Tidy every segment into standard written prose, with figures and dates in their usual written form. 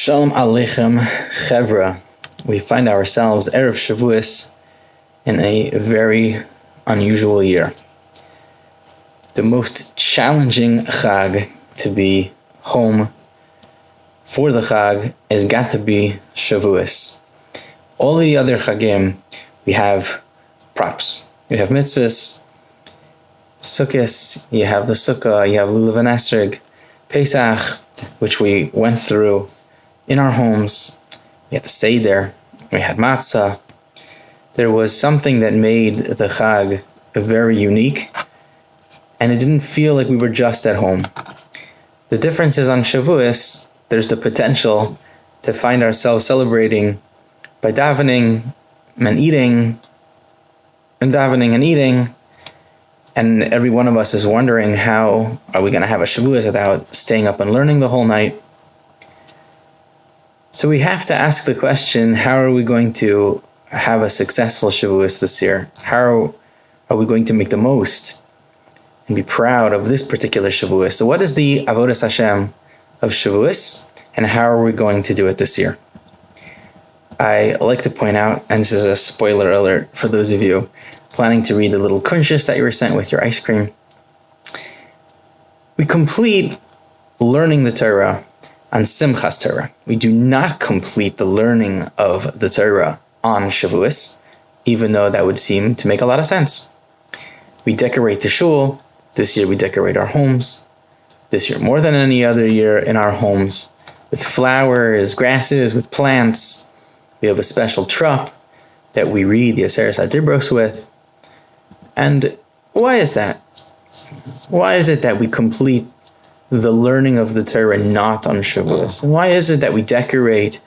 Shalom Aleichem Chevra. We find ourselves Erev Shavuos in a very unusual year. The most challenging Chag to be home for the Chag has got to be Shavuos. All the other Chagim, we have props. We have mitzvahs, Sukkos, you have the Sukkah, you have Lulav and Esrog, Pesach, which we went through in our homes. We had the Seder, we had Matzah. There was something that made the Chag very unique, and it didn't feel like we were just at home. The difference is on Shavuos, there's the potential to find ourselves celebrating by davening and eating, and davening and eating, and every one of us is wondering, how are we going to have a Shavuos without staying up and learning the whole night? So we have to ask the question, how are we going to have a successful Shavuos this year? How are we going to make the most and be proud of this particular Shavuos? So what is the Avodas Hashem of Shavuos, and how are we going to do it this year? I like to point out, and this is a spoiler alert for those of you planning to read the little kunshas that you were sent with your ice cream. We complete learning the Torah on Simchas Torah. We do not complete the learning of the Torah on Shavuos, even though that would seem to make a lot of sense. We decorate the shul. This year we decorate our homes. This year, more than any other year, in our homes, with flowers, grasses, with plants. We have a special trup that we read the Aseres HaDibros with. And why is that? Why is it that we complete the learning of the Torah not on Shavuos? And why is it that we decorate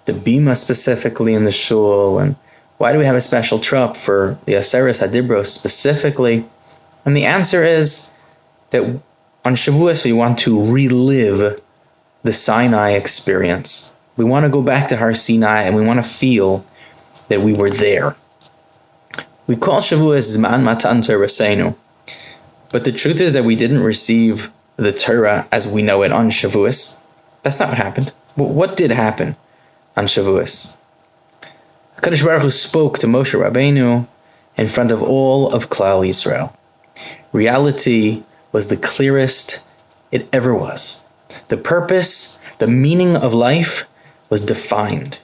the bima specifically in the shul? And why do we have a special trup for the Aseres HaDibros specifically? And the answer is that on Shavuos we want to relive the Sinai Experience. We want to go back to Har Sinai, and we want to feel that we were there. We call Shavuos Zman Matan Torasenu, but the truth is that we didn't receive the Torah as we know it on Shavuos. That's not what happened. What did happen on Shavuos? HaKadosh Baruch Hu spoke to Moshe Rabbeinu in front of all of Klal Yisrael. Reality was the clearest it ever was. The purpose, the meaning of life was defined.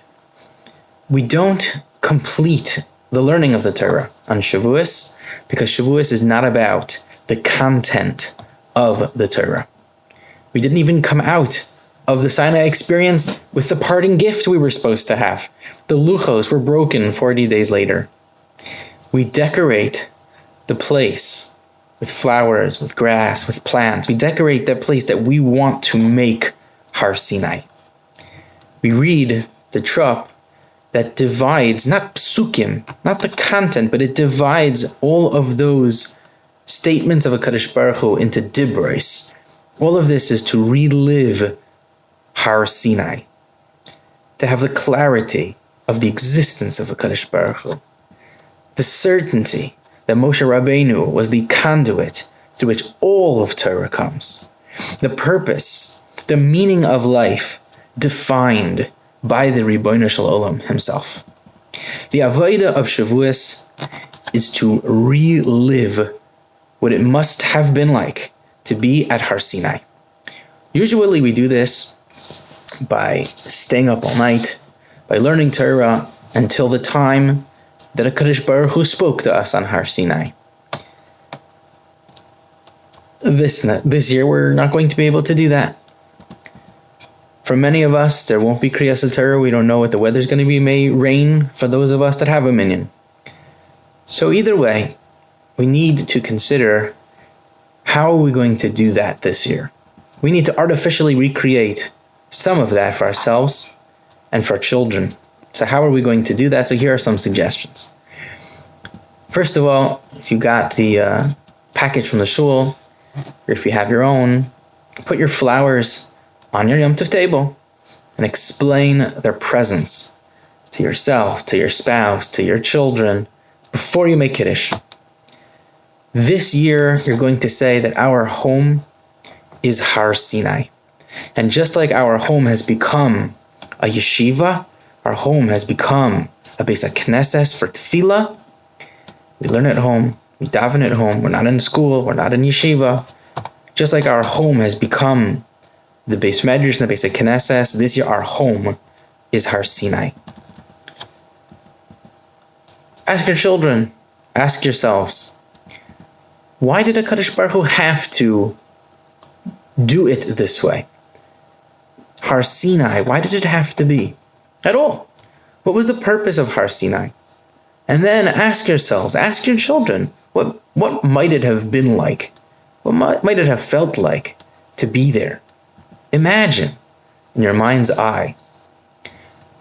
We don't complete the learning of the Torah on Shavuos because Shavuos is not about the content of the Torah. We didn't even come out of the Sinai Experience with the parting gift we were supposed to have. The luchos were broken 40 days later. We decorate the place with flowers, with grass, with plants. We decorate that place that we want to make Har Sinai. We read the trup that divides, not psukim, not the content, but it divides all of those statements of HaKadosh Baruch Hu into dibros. All of this is to relive Har Sinai, to have the clarity of the existence of HaKadosh Baruch Hu, the certainty that Moshe Rabbeinu was the conduit through which all of Torah comes, the purpose, the meaning of life defined by the Ribono Shel Olam himself. The Avodah of Shavuos is to relive what it must have been like to be at Har Sinai. Usually we do this by staying up all night, by learning Torah until the time that HaKadosh Baruch Hu spoke to us on Har Sinai. This year we're not going to be able to do that. For many of us, there won't be Kriyas Torah. We don't know what the weather's going to be. It may rain for those of us that have a minyan. So either way, we need to consider, how are we going to do that this year? We need to artificially recreate some of that for ourselves and for our children. So how are we going to do that? So here are some suggestions. First of all, if you got the package from the shul, or if you have your own, put your flowers on your Yom Tov table and explain their presence to yourself, to your spouse, to your children before you make Kiddush. This year, you're going to say that our home is Har Sinai. And just like our home has become a yeshiva. Our home has become a Beis HaKnesses for tefillah. We learn at home. We daven at home. We're not in school. We're not in yeshiva. Just like our home has become the Beis Medrash and the Beis HaKnesses, this year our home is Har Sinai. Ask your children, ask yourselves, why did HaKadosh Baruch Hu have to do it this way? Har Sinai, why did it have to be at all? What was the purpose of Har Sinai? And then ask yourselves, ask your children, what might it have been like? What might it have felt like to be there? Imagine in your mind's eye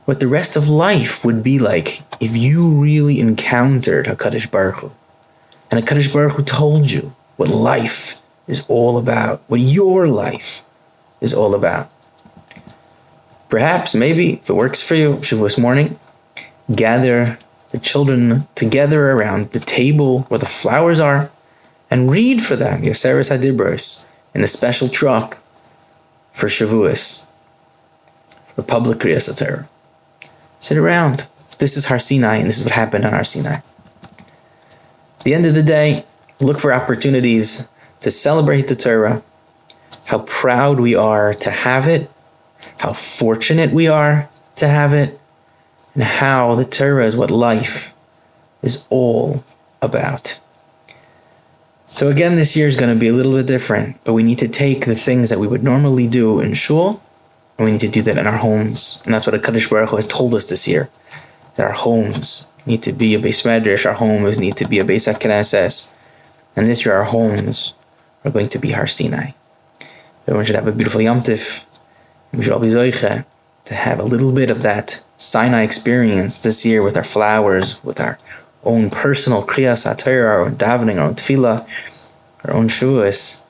what the rest of life would be like if you really encountered HaKadosh Baruch Hu. And HaKadosh Baruch Hu told you what life is all about, what your life is all about. Perhaps, maybe, if it works for you, Shavuos morning, gather the children together around the table where the flowers are and read for them Yeseres HaDibros in a special truck for Shavuos, for public Kriyas HaTorah. Sit around. This is Har Sinai, and this is what happened on Har Sinai. At the end of the day, look for opportunities to celebrate the Torah, how proud we are to have it, how fortunate we are to have it, and how the Torah is what life is all about. So again, this year is going to be a little bit different, but we need to take the things that we would normally do in shul, and we need to do that in our homes. And that's what HaKadosh Baruch Hu has told us this year, that our homes need to be a Beis Medrash, our homes need to be a Beis HaKnesses, and this year our homes are going to be Har Sinai. Everyone should have a beautiful Yom Tif. We should all be zoiche to have a little bit of that Sinai experience this year with our flowers, with our own personal Kriyas HaTorah, our own davening, our own tefillah, our own Shavuos.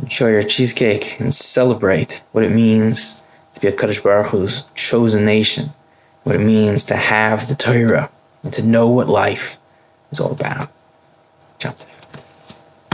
Enjoy your cheesecake and celebrate what it means to be a HaKadosh Baruch Hu's chosen nation, what it means to have the Torah and to know what life is all about. Yom Tov.